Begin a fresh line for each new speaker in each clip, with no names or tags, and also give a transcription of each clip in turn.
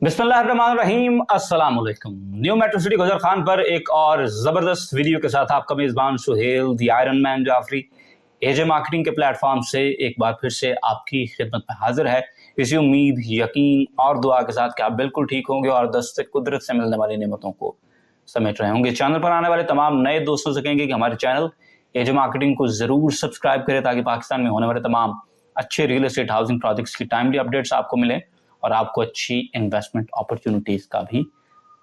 बिस्मिल्लाहिर्रहमानिर्रहीम, अस्सलाम वालेकुम। New metro city Gujar Khan पर एक और ज़बरदस्त वीडियो के साथ आपका मेज़बान Suhail the iron man Jafri AJ marketing के प्लेटफॉर्म से एक बार फिर से आपकी खिदमत में हाजिर है, इसी उम्मीद, यकीन और दुआ के साथ कि आप बिल्कुल ठीक होंगे और दस्ते कुदरत से मिलने वाली नेमतों को समेट रहे होंगे। चैनल पर आने वाले तमाम नए दोस्तों से कहेंगे कि हमारे चैनल एजे मार्केटिंग को ज़रूर सब्सक्राइब करें ताकि पाकिस्तान में होने वाले तमाम अच्छे रियल एस्टेट हाउसिंग प्रोजेक्ट्स की टाइमली अपडेट्स आपको मिलें और आपको अच्छी इन्वेस्टमेंट अपॉर्चुनिटीज का भी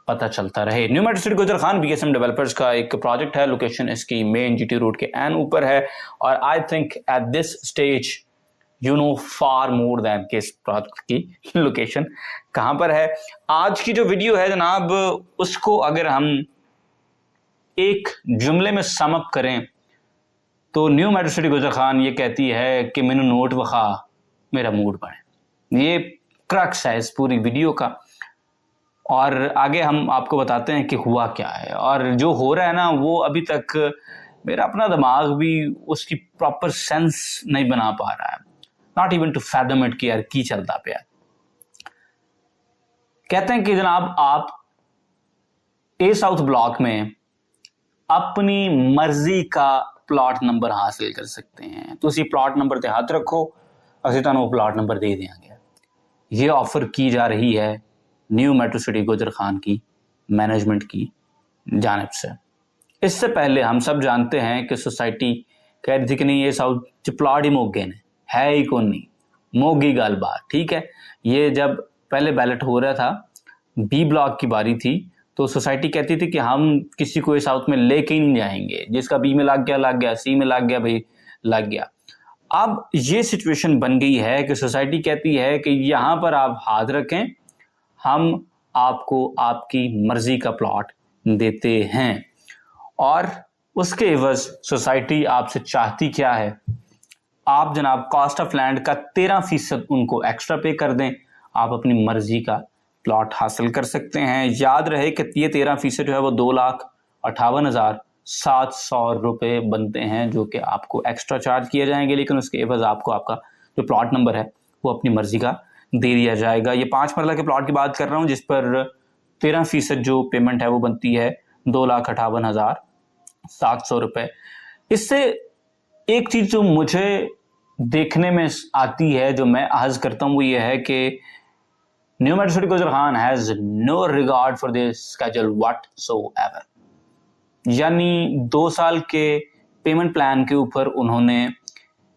पता चलता रहे। New metro city Gujar Khan BSM developers का एक प्रोजेक्ट है। लोकेशन इसकी मेन जीटी रोड के एन ऊपर है और I think at this stage you know far more than कि इस प्रोजेक्ट की लोकेशन कहां पर है। आज की जो वीडियो है जनाब, उसको अगर हम एक जुमले में सम अप करें तो new metro city Gujar Khan ये कहती है कि मैनू नोट वखा मेरा मूड बने। ये क्रक्स है इस पूरी वीडियो का और आगे हम आपको बताते हैं कि हुआ क्या है और जो हो रहा है ना, वो अभी तक मेरा अपना दिमाग भी उसकी प्रॉपर सेंस नहीं बना पा रहा है। Not even to fathom it कि यार की चलता पे। कहते हैं कि जनाब आप ए साउथ ब्लॉक में अपनी मर्जी का प्लॉट नंबर हासिल कर सकते हैं। तो उसी प्लॉट नंबर ते हाथ रखो, असि तुहानू प्लॉट नंबर दे देंगे। ये ऑफर की जा रही है new metro city Gujar Khan की मैनेजमेंट की जानिब से। इससे पहले हम सब जानते हैं कि सोसाइटी कह रही थी कि नहीं ये साउथ प्लॉट ही मोगे ने है ही कौन नहीं, मोगी गल बात। ठीक है, ये जब पहले बैलेट हो रहा था, बी ब्लॉक की बारी थी, तो सोसाइटी कहती थी कि हम किसी को साउथ में लेके ही नहीं जाएंगे, जिसका बी में लग गया, सी में लग गया, भाई लग गया। अब ये सिचुएशन बन गई है कि सोसाइटी कहती है कि यहां पर आप हाथ रखें, हम आपको आपकी मर्जी का प्लॉट देते हैं और उसके एवज सोसाइटी आपसे चाहती क्या है, आप जनाब कॉस्ट ऑफ लैंड का 13% उनको एक्स्ट्रा पे कर दें, आप अपनी मर्जी का प्लॉट हासिल कर सकते हैं। याद रहे कि ये 13% जो है वो 2,58,700 रुपये बनते हैं जो कि आपको एक्स्ट्रा चार्ज किए जाएंगे, लेकिन उसके एवज आपको आपका जो प्लॉट नंबर है वो अपनी मर्जी का दे दिया जाएगा। ये 5 मरला के प्लॉट की बात कर रहा हूँ जिस पर 13% जो पेमेंट है वो बनती है 2,58,700 रुपये। इससे एक चीज जो मुझे देखने में आती है, जो मैं आज करता हूँ, वो ये है कि new metro city Gujar Khan has no regard for this schedule whatsoever. यानी 2 साल के पेमेंट प्लान के ऊपर उन्होंने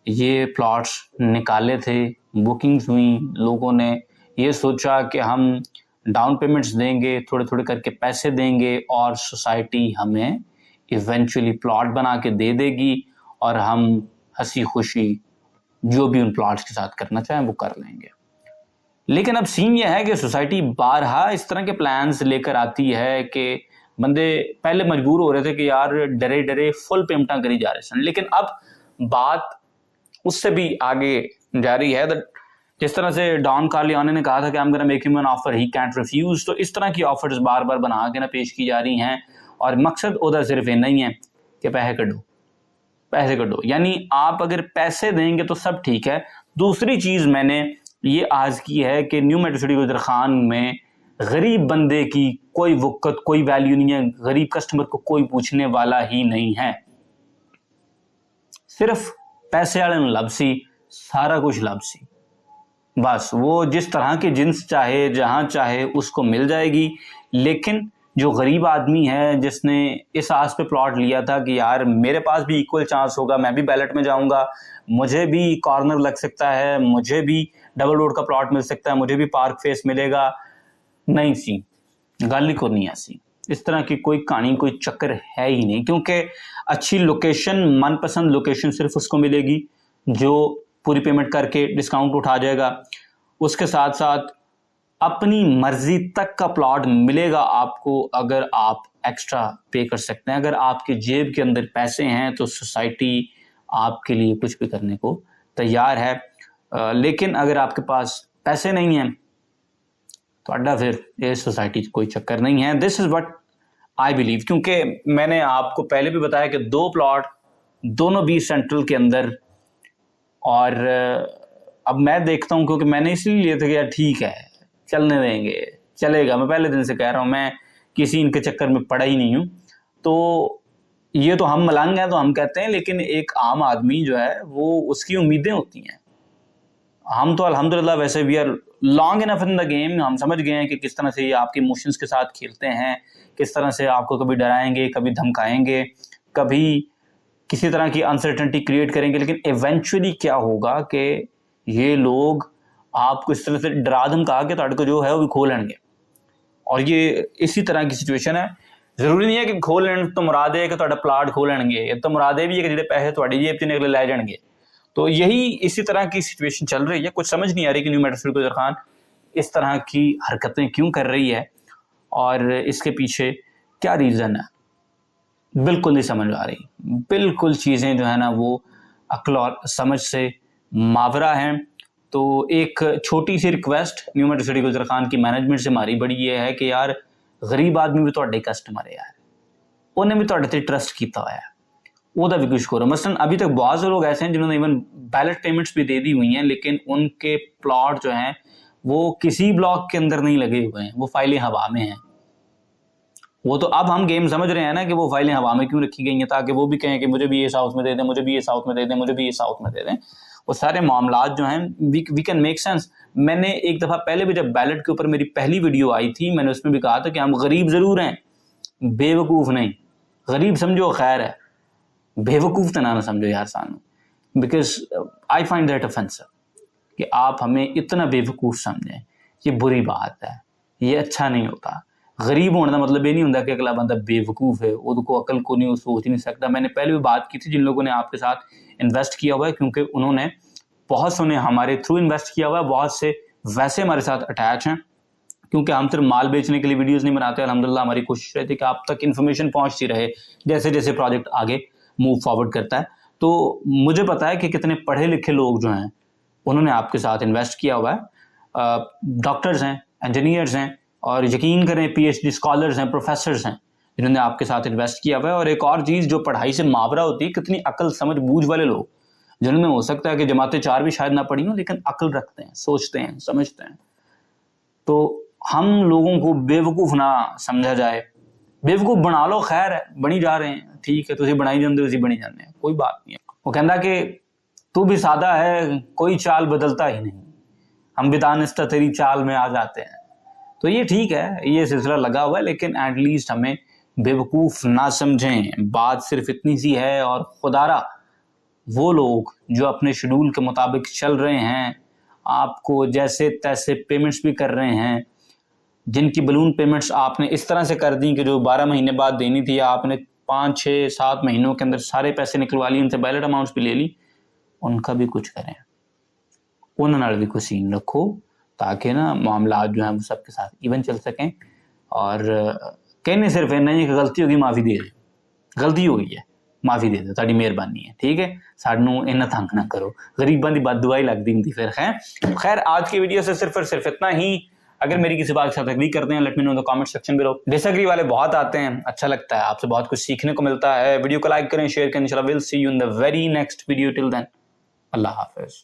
ये प्लॉट्स निकाले थे, बुकिंग्स हुई, लोगों ने ये सोचा कि हम डाउन पेमेंट्स देंगे, थोड़े थोड़े करके पैसे देंगे और सोसाइटी हमें इवेंचुअली प्लॉट बना के दे देगी और हम हंसी खुशी जो भी उन प्लॉट्स के साथ करना चाहें वो कर लेंगे। लेकिन अब सीन यह है कि सोसाइटी बारहा इस तरह के प्लान्स लेकर आती है कि बंदे पहले मजबूर हो रहे थे कि यार डरे डरे फुल पेमेंटा करी जा रहे हैं, लेकिन अब बात उससे भी आगे जा रही है। जिस तरह से डॉन कार्लियोने ने कहा था कि I'm gonna make him an offer he can't refuse, तो इस तरह की ऑफर्स बार बार बना के ना पेश की जा रही हैं और मकसद उधर सिर्फ इतना ही है कि पैसे कटो। यानी आप अगर पैसे देंगे तो सब ठीक है। दूसरी चीज मैंने ये आज की है कि new metro city Gujar Khan में गरीब बंदे की कोई वक़्त, कोई वैल्यू नहीं है। गरीब कस्टमर को कोई पूछने वाला ही नहीं है, सिर्फ पैसे वाले लबसी, सारा कुछ लबसी। बस वो जिस तरह की जिन्स चाहे जहां चाहे उसको मिल जाएगी। लेकिन जो गरीब आदमी है जिसने इस आस पे प्लॉट लिया था कि यार मेरे पास भी इक्वल चांस होगा, मैं भी बैलेट में जाऊंगा, मुझे भी कॉर्नर लग सकता है, मुझे भी डबल रोड का प्लॉट मिल सकता है, मुझे भी पार्क फेस मिलेगा, नहीं सी गल ही को नहीं ऐसी। इस तरह की कोई कहानी, कोई चक्कर है ही नहीं, क्योंकि अच्छी लोकेशन, मनपसंद लोकेशन सिर्फ उसको मिलेगी जो पूरी पेमेंट करके डिस्काउंट उठा जाएगा। उसके साथ साथ अपनी मर्जी तक का प्लॉट मिलेगा आपको अगर आप एक्स्ट्रा पे कर सकते हैं। अगर आपके जेब के अंदर पैसे हैं तो सोसाइटी आपके लिए कुछ भी करने को तैयार है। लेकिन अगर आपके पास पैसे नहीं हैं तो अड्डा फिर ये सोसाइटी कोई चक्कर नहीं है। This is what I believe, क्योंकि मैंने आपको पहले भी बताया कि 2 प्लॉट दोनों भी सेंट्रल के अंदर, और अब मैं देखता हूं क्योंकि मैंने इसलिए लिया था कि यार ठीक है चलने देंगे, चलेगा, मैं पहले दिन से कह रहा हूँ, मैं किसी इनके चक्कर में पड़ा ही नहीं हूँ। तो ये तो हम मलंग हैं तो हम कहते हैं, लेकिन एक आम आदमी जो है वो उसकी उम्मीदें होती हैं। हम तो अल्हम्दुलिल्लाह वैसे we are long enough in the game, हम समझ गए हैं कि किस तरह से ये आपके इमोशंस के साथ खेलते हैं, किस तरह से आपको कभी डराएंगे, कभी धमकाएंगे, कभी किसी तरह की अनसर्टेनिटी क्रिएट करेंगे, लेकिन इवेंचुअली क्या होगा कि ये लोग आपको इस तरह से डरा धमका के ਤੁਹਾਡੇ को जो है वो भी खो लेंगे। और ये इसी तरह की सिचुएशन है। जरूरी नहीं है कि खो लेन तो मुराद है कि ਤੁਹਾਡਾ प्लाट खो लेंगे, ये तो मुराद है भी है कि ਜਿਹੜੇ पैसे ਤੁਹਾਡੀ जेब च निकले लै जाएंगे। तो यही इसी तरह की सिचुएशन चल रही है। कुछ समझ नहीं आ रही कि न्यू मेट्रो गुजर खान इस तरह की हरकतें क्यों कर रही है और इसके पीछे क्या रीज़न है, बिल्कुल नहीं समझ आ रही। बिल्कुल चीज़ें जो है ना वो अक्ल और समझ से मावरा हैं। तो एक छोटी सी request new metro city Gujar Khan की मैनेजमेंट से हमारी बड़ी ये है कि यार गरीब आदमी भी ਤੁਹਾਡੇ कस्टमर है यार, उन्हें भी ਤੁਹਾਡੇ ਤੇ ट्रस्ट किया हुआ है, ਉਹਦਾ भी कुछ करो। मसलन अभी तक बहुत से लोग ऐसे हैं जिन्होंने इवन बैलेट पेमेंट्स भी दे दी हुई हैं, लेकिन उनके प्लॉट जो हैं वो किसी ब्लॉक के अंदर नहीं लगे हुए हैं, वो फाइलें हवा में हैं। वो तो अब हम गेम समझ रहे हैं ना कि वो फाइलें हवा में क्यों रखी गई हैं, ताकि वो भी कहें कि मुझे भी ये साउथ में दे दें, मुझे भी ये साउथ में दे दें, मुझे भी ये साउथ में दे दें। वो सारे मामलात जो हैं वी कैन मेक सेंस। मैंने एक दफ़ा पहले भी जब बैलेट के ऊपर मेरी पहली वीडियो आई थी, मैंने उसमें भी कहा था कि हम गरीब ज़रूर हैं, बेवकूफ़ नहीं। गरीब समझो खैर है, बेवकूफ़ तो ना समझो यार सानू, because I find that offensive कि आप हमें इतना बेवकूफ़ समझें। ये बुरी बात है, ये अच्छा नहीं होता। गरीब होने का मतलब ये नहीं होता कि अगला बंदा बेवकूफ़ है, उसको अकल को नहीं, वो सोच नहीं सकता। मैंने पहले भी बात की थी जिन लोगों ने आपके साथ इन्वेस्ट किया हुआ है, क्योंकि उन्होंने बहुत से ने हमारे थ्रू इन्वेस्ट किया हुआ है, बहुत से वैसे हमारे साथ अटैच हैं, क्योंकि हम सिर्फ माल बेचने के लिए वीडियोस नहीं बनाते। अल्हम्दुलिल्लाह हमारी कोशिश रहती है कि आप तक इन्फॉर्मेशन पहुंचती रहे जैसे जैसे प्रोजेक्ट आगे मूव फॉरवर्ड करता है। तो मुझे पता है कि कितने पढ़े लिखे लोग जो हैं उन्होंने आपके साथ इन्वेस्ट किया हुआ है। डॉक्टर्स हैं, इंजीनियर्स हैं, और यकीन करें PhD स्कॉलर्स हैं, प्रोफेसर्स हैं जिन्होंने आपके साथ इन्वेस्ट किया हुआ है। और एक और चीज़ जो पढ़ाई से मावरा होती है, कितनी अकल समझ बूझ वाले लोग, जिन्होंने हो सकता है कि जमाते 4 भी शायद ना पढ़ी हों, लेकिन अकल रखते हैं, सोचते हैं, समझते हैं। तो हम लोगों को बेवकूफ़ ना समझा जाए। बेवकूफ़ बना लो, खैर है, बनी जा रहे हैं, ठीक है, तुझे बनाई जाते हो, बनी जाते हैं, कोई बात नहीं है। वो कहता कि तू भी सादा है, कोई चाल बदलता ही नहीं, हम भी दानिस्ता तेरी चाल में आ जाते हैं। तो ये ठीक है, ये सिलसिला लगा हुआ है, लेकिन एटलीस्ट हमें बेवकूफ़ ना समझें। बात सिर्फ इतनी सी है। और खुदारा वो लोग जो अपने शेड्यूल के मुताबिक चल रहे हैं, आपको जैसे तैसे पेमेंट्स भी कर रहे हैं, जिनकी बलून पेमेंट्स आपने इस तरह से कर दी कि जो 12 महीने बाद देनी थी, आपने 5, 6, 7 महीनों के अंदर सारे पैसे निकलवा लिए, उनसे बैलेट अमाउंट्स भी ले ली, उनका भी कुछ करें, उन्होंने भी कुछ सीन रखो, ताकि ना मामला जो है वो सबके साथ इवन चल सकें। और कहने सिर्फ इन्ना ही कि गलती होगी माफ़ी दे दो, गलती हो गई है माफ़ी दे दो, ताड़ी मेहरबानी है, ठीक है, सानू इन्ना तंग ना करो, गरीबां दी बददुआ ही लगती होंगी फिर है। खैर आज की वीडियो से सिर्फ और सिर्फ इतना ही। अगर मेरी किसी बात के साथ एग्री करते हैं, let me know in the comment section below. Disagree वाले बहुत आते हैं, अच्छा लगता है, आपसे बहुत कुछ सीखने को मिलता है। वीडियो को लाइक करें, शेयर करें। इंशाल्लाह will see you in the very next video. Till then अल्लाह हाफिज़।